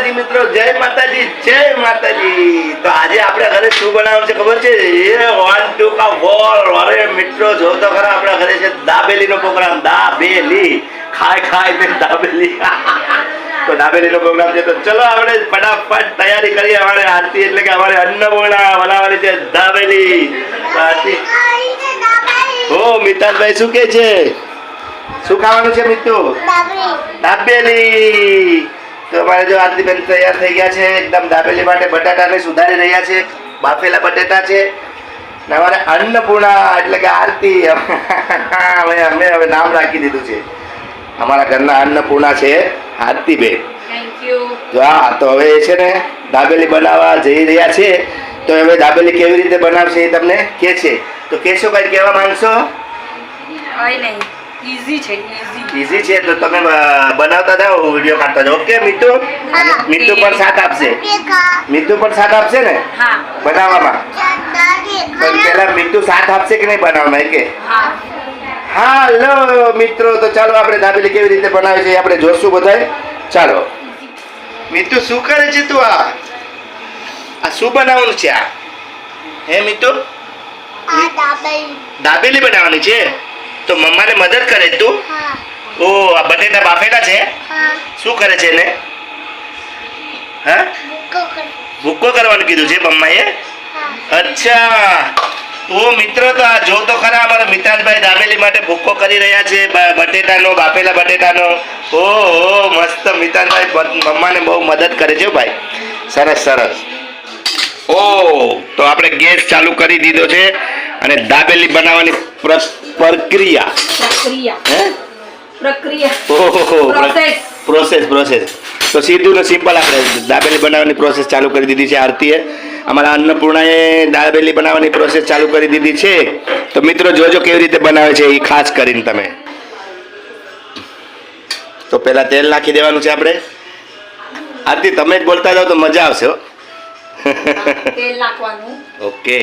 માતાજી મિત્રો, જય માતાજી, જય માતાજી। તો આજે આપણે ઘરે શું બનાવવાનું છે ખબર છે? એ 1 2 કા બોલ। અરે મિત્રો જો તો ખરા, આપણા ઘરે છે દાબેલીનો પ્રોગ્રામ। દાબેલી ખાય ને દાબેલી તો દાબેલીનો પ્રોગ્રામ છે। તો ચલો આપણે ફટાફટ તૈયારી કરીએ। અમારે આરતી એટલે કે અમારે અન્નપૂર્ણા બનાવવાની છે દાબેલી। આરતી ઓ મિતાનભાઈ શું કહે છે? શું ખાવાનું છે મિત્રો? દાબેલી। તો અમારે જો આરતીબેન તૈયાર થઈ ગયા છે એકદમ દાબેલી માટે। બટાટાને સુધારી રહ્યા છે, બાફેલા બટેટા છે ને અમારે અન્નપૂર્ણા એટલે કે આરતી અમે હવે નામ રાખી દીધું છે। અમારા ઘરના અન્નપૂર્ણા છે આરતીબેન। Thank you. જો હા, તો હવે છે ને દાબેલી બનાવવા જઈ રહ્યા છે। તો હવે દાબેલી કેવી રીતે બનાવશે એ તમને કે છે। તો કેશો કઈ કહેવા માંગશો? કઈ નહીં, ઈઝી છે, ઈઝી છે। તો તમે બનાવતા જાઓ, હું વિડીયો કાઢતા જાઉં। ઓકે મિતુ? મિતુ પણ સાથ આપશે? મિતુ પણ સાથ આપશે ને હા બનાવવામાં? પણ પહેલા મિતુ સાથ આપશે કે નહીં બનાવવામાં? કે હા। હાલો મિત્રો, તો ચાલો આપણે દાબેલી કેવી રીતે બનાવે છે આપણે જોશું બધાય। ચાલો મિતુ, શું કરે છે તું? આ શું બનાવવાનું છે? આ હે મિતુ? દાબેલી બનાવવાની છે? તો મમ્માને મદદ કરે તું? ઓ આ બટેટા બાફેલા છે? શું કરે છે એને? હા, ભૂક્કો કરવાનું કીધું છે મમ્માએ? અચ્છા। તો મિત્રો, તો આ જો તો ખરા, અમારા મિતાનભાઈ દાબેલી માટે ભૂક્કો કરી રહ્યા છે બટેટાનો, બાફેલા બટેટાનો। ઓહો મસ્ત, મિતાનભાઈ મમ્માને બહુ મદદ કરે છે ભાઈ। સરસ સરસ। ઓ તો આપણે ગેસ ચાલુ કરી દીધો છે અને દાબેલી બનાવવાની પ્રોસેસ તો સીધું ને સિમ્પલ આપણે દાબેલી બનાવવાની પ્રોસેસ ચાલુ કરી દીધી છે આરતીએ। અમારા અન્નપૂર્ણાએ દાબેલી બનાવવાની પ્રોસેસ ચાલુ કરી દીધી છે। તો મિત્રો જોજો કેવી રીતે બનાવે છે એ ખાસ કરીને તમે। તો પહેલા તેલ નાખી દેવાનું છે આપણે। આરતી તમે જ બોલતા જાઓ તો મજા આવશે। તેલ નાખવાનું। ઓકે।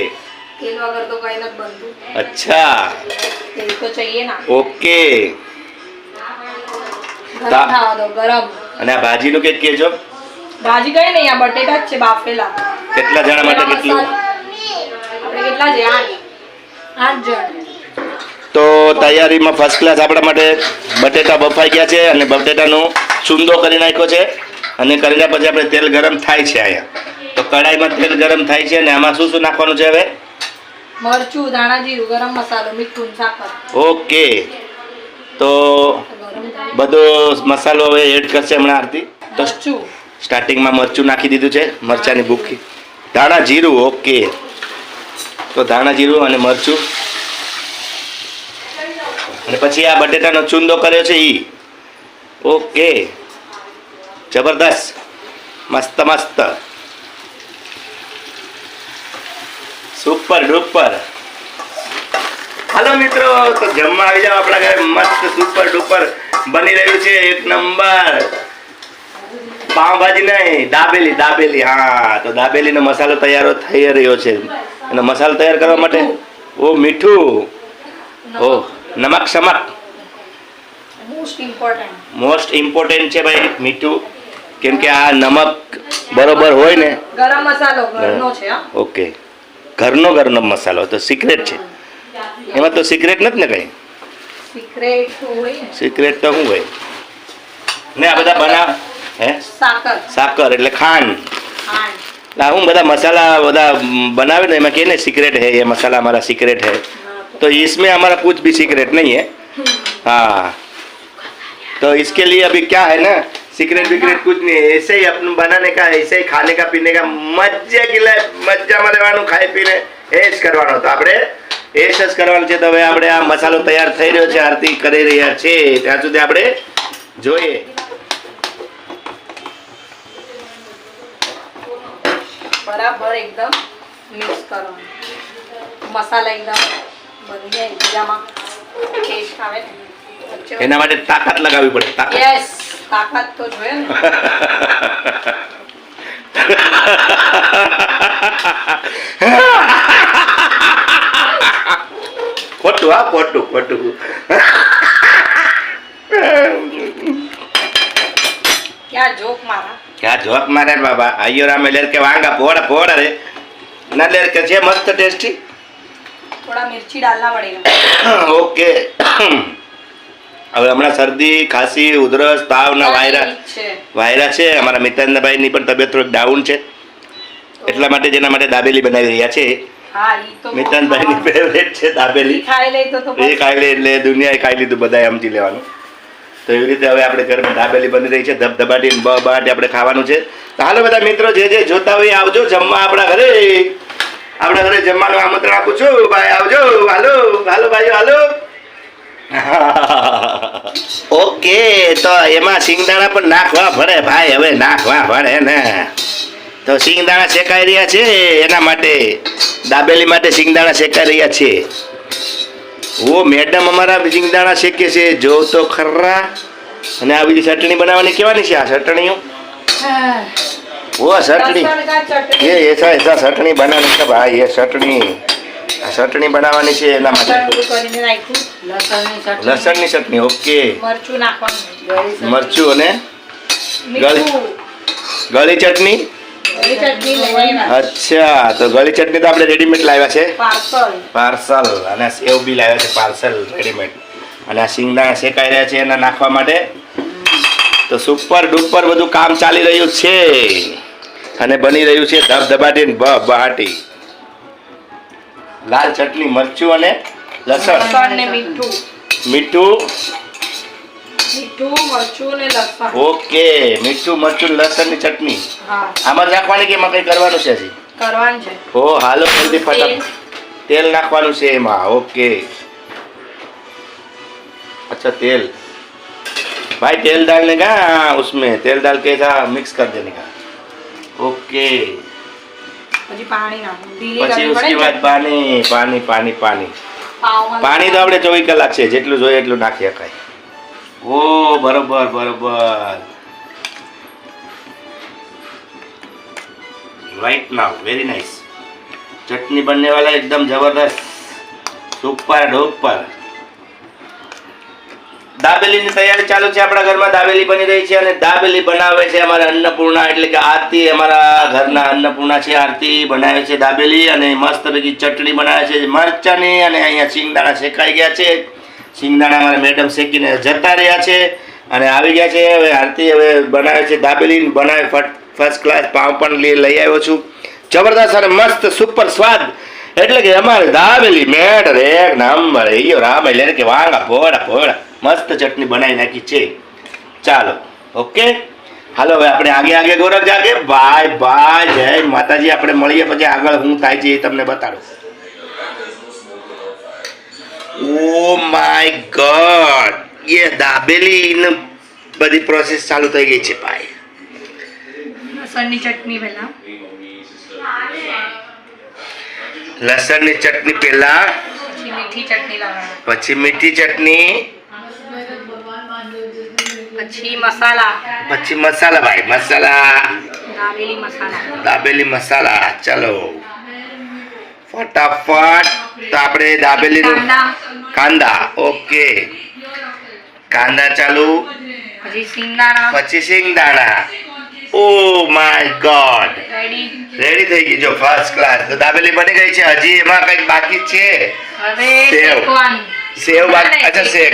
તેલ વગર તો કઈ નથી બનતું। અચ્છા, તેલ તો चाहिए ના। ઓકે। ગરમ થવા દો, ગરમ। અને આ ભાજીનું કંઈક કહેજો। ભાજી કઈ નહીં, આ બટેટા જ છે બાફેલા। કેટલા જણા માટે કેટલું? આપણે કેટલા છે? 8 જણ। તો તૈયારીમાં ફર્સ્ટ ક્લાસ આપણા માટે બટેટા બફાઈ ગયા છે અને બટેટાનો ચૂંદો કરી નાખ્યો છે। અને કરીને પછી આપણે તેલ ગરમ થાય છે અહીંયા। તો કઢાઈમાં તેલ ગરમ થાય છે અને આમાં શું શું નાખવાનું છે હવે? મરચું, ધાણા જીરું, ગરમ મસાલો, મીઠું, સાકર। ઓકે। તો બધો મસાલો હવે એડ કરશે હમણાં આરતી। તો સ્ટાર્ટિંગમાં મરચું નાખી દીધું છે, મરચાની ભૂખી, ધાણા જીરું। ઓકે, તો ધાણા જીરું અને મરચું અને પછી આ બટેટાનો ચૂંદો કર્યો છે ઈ। ઓકે, જબરદસ્ત, મસ્ત મસ્ત, સુપર ડુપર। હાલો મિત્રો, તો જમવા આવી જાવ આપણા ઘરે। મસ્ત સુપર ડુપર બની રહ્યું છે, એક નંબર। પાવભાજી નહીં, દાબેલી। હા, તો દાબેલીનો મસાલો તૈયાર થઈ રહ્યો છે અને મસાલો તૈયાર કરવા માટે ઓ મીઠું, ઓ નમક શમક, મોસ્ટ ઇમ્પોર્ટન્ટ છે ભાઈ મીઠું। કેમ કે આ નમક બરોબર હોય ને। ગરમ મસાલો ઘરનો છે। ઓકે, ઘરનો મસાલો તો સિક્રેટ છે એમાં? તો સિક્રેટ નથી ને કઈ? સિક્રેટ તો શું હોય ને? આ બધા બનાવ હે સાકર એટલે ખાંડ। હું બધા મસાલા બધા बनावे ना, मैं कहने सीक्रेट है ये मसाला हमारा सीक्रेट है। तो इसमें हमारा कुछ भी सीक्रेट नहीं है। हाँ, तो इसके लिए अभी क्या है ना, सीक्रेट विक्रेट कुछ नहीं है। ऐसे ही अपन बनाने का, ऐसे ही खाने का, पीने का, मजा की मजा में રહેવાનું, ખાઈ પીને એશ કરવાનો। તો આપણે એશ જ કરવાનું છે। તો હવે આપણે આ મસાલો તૈયાર થઈ રહ્યો છે, આરતી કરી રહ્યા છે, ત્યાં સુધી આપણે જોઈએ। બરાબર એકદમ મિક્સ કરો, મસાલા એકદમ બની જાય, એકદમ ટેસ્ટ આવે ને। એના માટે તાકાત લગાવવી પડે। તાકાત, યસ, તાકાત તો જોઈએ ને। ખોટું, હા ખોટું। ક્યાં જો જોક મારા क्या जोक मारे बाबा आइयो राम लेर के वांगा पोड़ा पोड़ा रे ना लेर के छे मस्त टेस्टी थोड़ा मिर्ची डालना पड़ेगा ओके હવે હમણાં શરદી ખાંસી ઉધરસ તાવ ના વાયરા છે અમારા મિતાનભાઈની પણ તબિયત થોડીક ડાઉન છે એટલા માટે જેના માટે દાબેલી બનાવી રહ્યા છે હા ઈ તો મિતાનભાઈની ફેવરેટ છે દાબેલી ખાઈ લે તો એ ખાઈ લે એટલે દુનિયાએ ખાઈ લીધું બધાએ સમજી લેવાનું તો એવી રીતે હવે આપણે ઘરમાં દાબેલી બની રહી છે ધબધબાટી બબાટી આપણે ખાવાનું છે તો હાલો બધા મિત્રો જે જોતા હોય આવજો જમવા આપણા ઘરે જમવાનું આમંત્રણ આપું છું ભાઈ આવજો હાલો હાલો ભાઈઓ હાલો ઓકે તો એમાં સિંગદાણા પણ નાખવા પડે ભાઈ હવે નાખવા પડે ને તો સિંગદાણા શેકાઈ રહ્યા છે એના માટે દાબેલી માટે સિંગદાણા શેકાઈ રહ્યા છે ઓ મેડમ અમારા સિંગદાણા શેકે છે જો તો ખરા અને આ બીજી ચટણી બનાવવાની કેવાની છે આ ચટણીઓ वो चटनी ये ऐसा चटनी बनाने का भाई ये चटनी चटनी बनावવાની છે એના માટે લસણની ચટણી ઓકે મરચું અને ગળી ચટણી અચ્છા તો ગળી ચટણી તો આપણે રેડીમેડ લાવ્યા છે પાર્સલ અને સેવ બી લાવ્યા છે પાર્સલ રેડીમેડ અને આ સિંગદાણા શેકાઈ રહ્યા છે એના નાખવા માટે તો સુપર ડુપર બધું કામ ચાલી રહ્યું છે અને બની રહ્યું છે ધબધબાટી બહાટી લાલ ચટણી મરચું અને લસણ મીઠું મરચું ને લસણ ઓકે મીઠું મરચું લસણની ચટણી આમાં જ નાખવાની કે એમાં કઈ કરવાનું છે હજી કરવાનું છે ઓ હાલો જલ્દી ફટાફટ તેલ નાખવાનું છે એમાં ઓકે अच्छा तेल भाई तेल डालने का उसमें तेल डाल के ऐसा मिक्स कर देने का ओके પછી उसके बाद पानी पानी पानी पानी પાણી તો આપણે 24 કલાક છે જેટલું જોઈએ એટલું નાખી શકાય ઓ બરોબર બરોબર राइट नाउ वेरी नाइस चटनी बनने वाला एकदम जबरदस्त सुपर डुपर દાબેલીની તૈયારી ચાલુ છે આપણા ઘરમાં દાબેલી બની રહી છે અને દાબેલી બનાવે છે અમારા અન્નપૂર્ણા એટલે કે આરતી અમારા ઘરના અન્નપૂર્ણા છે આરતી બનાવે છે દાબેલી અને મસ્ત પૈકી ચટણી બનાવે છે મરચાની અને અહીંયા સિંગદાણા શેકાઈ ગયા છે સિંગદાણા અમારા મેડમ શેકીને જતા રહ્યા છે અને આવી ગયા છે હવે આરતી હવે બનાવે છે દાબેલી બનાવે ફર્સ્ટ ક્લાસ પાવ પણ લઈ આવ્યો છું જબરદસ્ત અને મસ્ત સુપર સ્વાદ એટલે કે અમારે દાબેલી મેડ એક નંબર ઈયો રામ એટલે કે વાંગા પોડા પોડા મસ્ત ચટણી બનાવી નાખી છે ચાલો ઓકે હાલો હવે આપણે આગે ગોરખ જાગે બાય બાય જય માતાજી આપણે મળીએ પછી આગળ હું થાય છે એ તમને બતાડું ઓ માય ગોડ ये દાબેલી બધી પ્રોસેસ ચાલુ થઈ ગઈ છે ભાઈ લસણની ચટણી પહેલા લસણની ચટણી પહેલા પછી મીઠી ચટણી પછી મસાલા ભાઈ મસાલા દાબેલી મસાલા ચલો ફટાફટ તો આપણે દાબેલીનું કાંદા ઓકે કાંદા ચાલુ પછી સિંગદાણા ઓ માય ગોડ રેડી થઈ ગઈ જો ફર્સ્ટ ક્લાસ તો દાબેલી બની ગઈ છે હજી એમાં કંઈક બાકી છે સેવ બાકી અચ્છા સેવ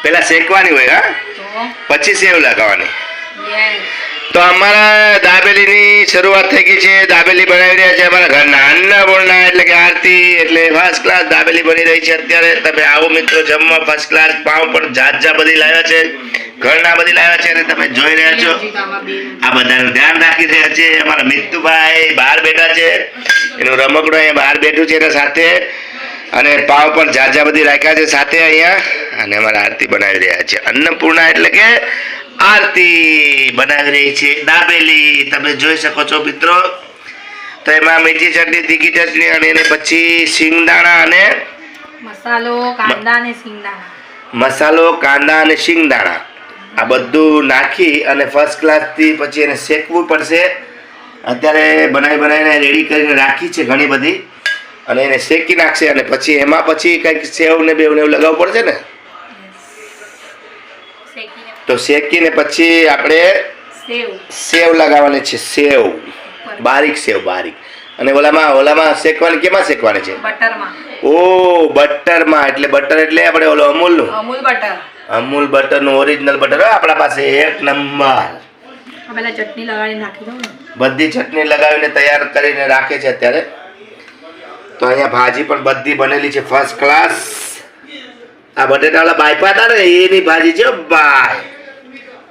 પેલા શેકવાની હોય હા પછી સેવ લગાવવાની તો અમારા દાબેલીની શરૂઆત થઈ ગઈ છે દાબેલી બનાવી રહ્યા છે અમારા ઘરના અન્નપૂર્ણા એટલે કે આરતી એટલે ફર્સ્ટ ક્લાસ દાબેલી બની રહી છે અત્યારે તમે આવો મિત્રો જમવા ફર્સ્ટ ક્લાસ પાવ પણ જાત બધી લાવ્યા છે ઘરના બધી લાવ્યા છે અને તમે જોઈ રહ્યા છો આ બધાનું ધ્યાન રાખી રહ્યા છે અમારા મિત્તુભાઈ બહાર બેઠા છે એનું રમકડું અહીંયા બહાર બેઠું છે એના સાથે અને પાવ પણ જાજા બધી રાખ્યા છે સાથે અહીંયા અને અમારા આરતી બનાવી રહ્યા છે અન્નપૂર્ણા એટલે કે આરતી બનાવી રહી છે દાબેલી તમે જોઈ શકો છો મિત્રો તો એમાં મીઠી ચટણી તીખી ચટણી અને એને પછી સિંગદાણા અને મસાલો કાંદા અને સિંગદાણા આ બધું નાખી અને ફર્સ્ટ ક્લાસથી પછી એને શેકવું પડશે અત્યારે બનાવીને રેડી કરીને રાખી છે ઘણી બધી અને એને શેકી નાખશે અને પછી એમાં પછી કંઈક સેવ ને બેવ ને એવું લગાવવું પડશે ને તો શેકીને પછી આપણે સેવ સેવ લગાવવાની છે, સેવ બારીક સેવ બારીક. અને ઓલામાં શેકવાની કેમાં શેકવાની છે? બટરમાં. ઓ બટરમાં, એટલે બટર એટલે આપણે ઓલો અમૂલનું અમૂલ બટર. અમૂલ બટરનું ઓરિજિનલ બટર આપણા પાસે એક નંબર. પેલા ચટણી લગાડીને નાખી દઉં ને. બધી ચટણી લગાવીને તૈયાર કરીને રાખે છે અત્યારે. તો અહીંયા ભાજી પણ બધી બનેલી છે ફર્સ્ટ ક્લાસ. આ બટેટાવાળા બાયપા હતા ને એની ભાજી છે ભાઈ.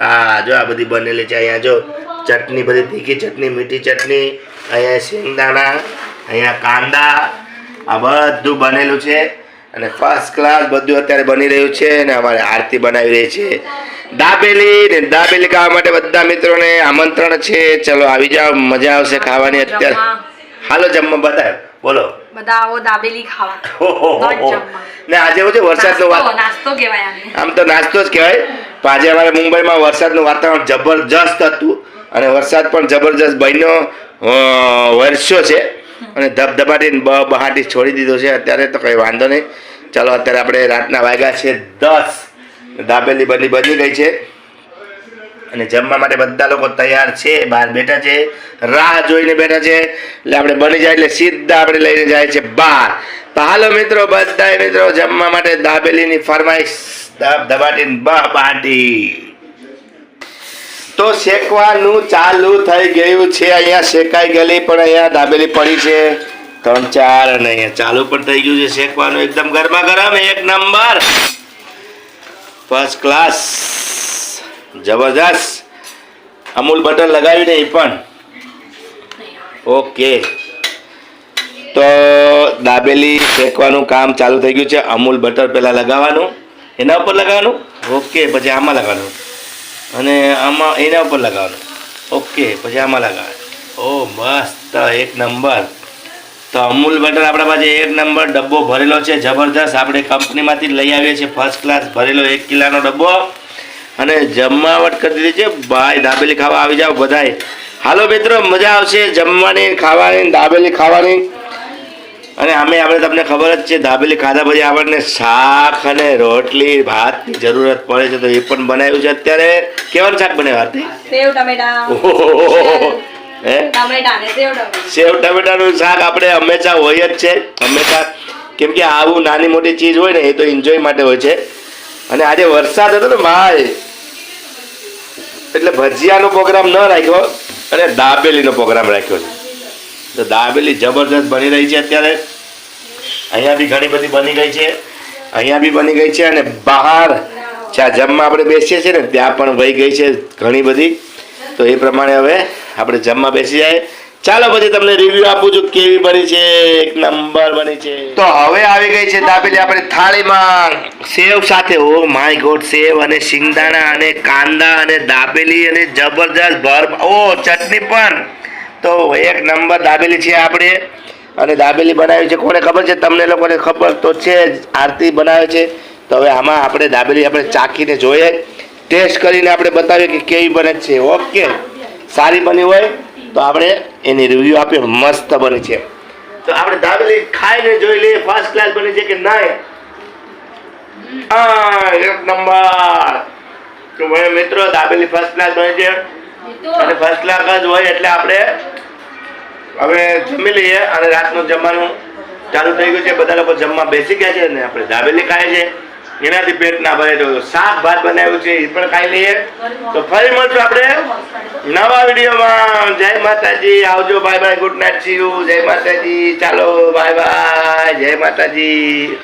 હા જો આ બધી બનેલી છે. અહીંયા જો ચટણી, બધી તીખી ચટણી, મીઠી ચટણી, અહીંયા શેંગદાણા, અહીંયા કાંદા, આ બધું બનેલું છે અને ફર્સ્ટ ક્લાસ બધું અત્યારે બની રહ્યું છે. અને અમારે આરતી બનાવી રહી છે દાબેલી. ને દાબેલી ખાવા માટે બધા મિત્રોને આમંત્રણ છે. ચલો આવી જાઓ, મજા આવશે ખાવાની. અત્યારે હાલો જમવા બતાવો, બોલો બધા આવો દાબેલી ખાવા. ને આજે હું છે વરસાદનો નાસ્તો કહેવાય આને. આમ તો નાસ્તો જ કહેવાય. પણ આજે અમારે મુંબઈમાં વરસાદનું વાતાવરણ જબરજસ્ત હતું અને વરસાદ પણ જબરજસ્ત બન્યો, વરસ્યો છે અને ધબધબાટી બહાટી છોડી દીધો છે. અત્યારે તો કંઈ વાંધો નહીં. ચાલો અત્યારે આપણે રાતના વાગ્યા છે 10. દાબેલી બની ગઈ છે અને જમવા માટે બધા લોકો તૈયાર છે, બહાર બેઠા છે, રાહ જોઈને બેઠા છે. એટલે આપણે બની જાય એટલે સીધા આપણે લઈને જાય છે બહાર. તો હાલો મિત્રો, બધા મિત્રો જમવા માટે દાબેલીની ફરમાઈશ ધબાટીને બહાટી. તો શેકવાનું ચાલુ થઈ ગયું છે. અહીંયા શેકાઈ ગયેલી પણ અહીંયા દાબેલી પડી છે 3-4 અને અહીંયા ચાલુ પણ થઈ ગયું છે શેકવાનું. એકદમ ગરમા ગરમ, એક નંબર, ફર્સ્ટ ક્લાસ, જબરજસ્ત. અમૂલ બટર લગાવીને એ પણ ઓકે. તો દાબેલી શેકવાનું કામ ચાલુ થઈ ગયું છે. અમૂલ બટર પહેલાં લગાવવાનું, એના ઉપર લગાવવાનું, ઓકે, પછી આમાં લગાવવાનું અને આમાં એના ઉપર લગાવવાનું, ઓકે, પછી આમાં લગાવવાનું. ઓ મસ્ત, એક નંબર. તો અમૂલ બટર આપણા પાસે એક નંબર ડબ્બો ભરેલો છે, જબરજસ્ત. આપણે કંપનીમાંથી લઈ આવીએ છીએ ફર્સ્ટ ક્લાસ ભરેલો 1 કિલોનો ડબ્બો અને જમાવટ કરી દીધી છે ભાઈ. દાબેલી ખાવા આવી જાઓ બધાય. હાલો મિત્રો, મજા આવશે જમવાની, ખાવાની, દાબેલી ખાવાની. અને આપણે તમને ખબર જ છે દાબેલી ખાધા પછી આપણને શાક અને રોટલી ભાતની જરૂરત પડે છે. તો એ પણ બનાવ્યું છે અત્યારે. કેવાનું શાક બનાવ્યું આરતી? સેવ ટમેટા. હે, ટમેટા ને સેવ ટમેટા. સેવ ટમેટાનું શાક આપણે હંમેશા હોય જ છે, હંમેશા. કેમ કે આવું નાની મોટી ચીજ હોય ને એ તો એન્જોય માટે હોય છે. અને આજે વરસાદ હતો ને ભાઈ, એટલે ભજીયાનો પ્રોગ્રામ ન રાખ્યો અને દાબેલીનો પ્રોગ્રામ રાખ્યો છે. તો દાબેલી જબરજસ્ત બની રહી છે અત્યારે. અહીંયા બી ઘણી બધી બની ગઈ છે, અહીંયા બી બની ગઈ છે અને બહાર જ્યાં જમવા આપણે બેસીએ છીએ ને ત્યાં પણ વહી ગઈ છે ઘણી બધી. તો એ પ્રમાણે હવે આપણે જમવા બેસી જાય. ચાલો પછી તમને રિવ્યુ આપું છું કેવી બની છે. એક નંબર બની છે. તો હવે આવી ગઈ છે દાબેલી આપણે થાળીમાં સેવ સાથે. ઓ માય ગોડ, સેવ અને શિંગદાણા અને કાંદા અને દાબેલી અને જબરજસ્ત ઓ ચટણી પણ. તો એક નંબર દાબેલી છે આપણે. અને દાબેલી બનાવી છે કોને ખબર છે? તમને લોકોને ખબર તો છે જ, આરતી બનાવે છે. તો હવે આમાં આપણે દાબેલી આપણે ચાખીને જોઈએ, ટેસ્ટ કરીને આપણે બતાવીએ કે કેવી બને છે. ઓકે, સારી બની હોય તો આપણે એની રિવ્યુ આપીએ. મસ્ત બની છે. તો આપણે દાબેલી ખાઈને જોઈ લઈએ ફર્સ્ટ ક્લાસ બની છે કે નહીં. એક નંબર. તો ભાઈ મિત્રો, દાબેલી ફર્સ્ટ ક્લાસ બની છે અને ફર્સ્ટ ક્લાસ જ હોય એટલે આપણે હવે જમી લઈએ. અને રાતનું જમવાનું ચાલુ થઈ ગયું છે, બધા લોકો જમવા બેસી ગયા છે ને આપણે દાબેલી ખાય છે, એનાથી પેટ ના ભરે. તો શાક ભાત બનાવ્યું છે એ પણ ખાઈ લઈએ. તો ફરી મળશું આપણે નવા વિડીયોમાં. જય માતાજી, આવજો, bye bye, good night, C you. જય માતાજી, ચાલો બાય બાય, જય માતાજી.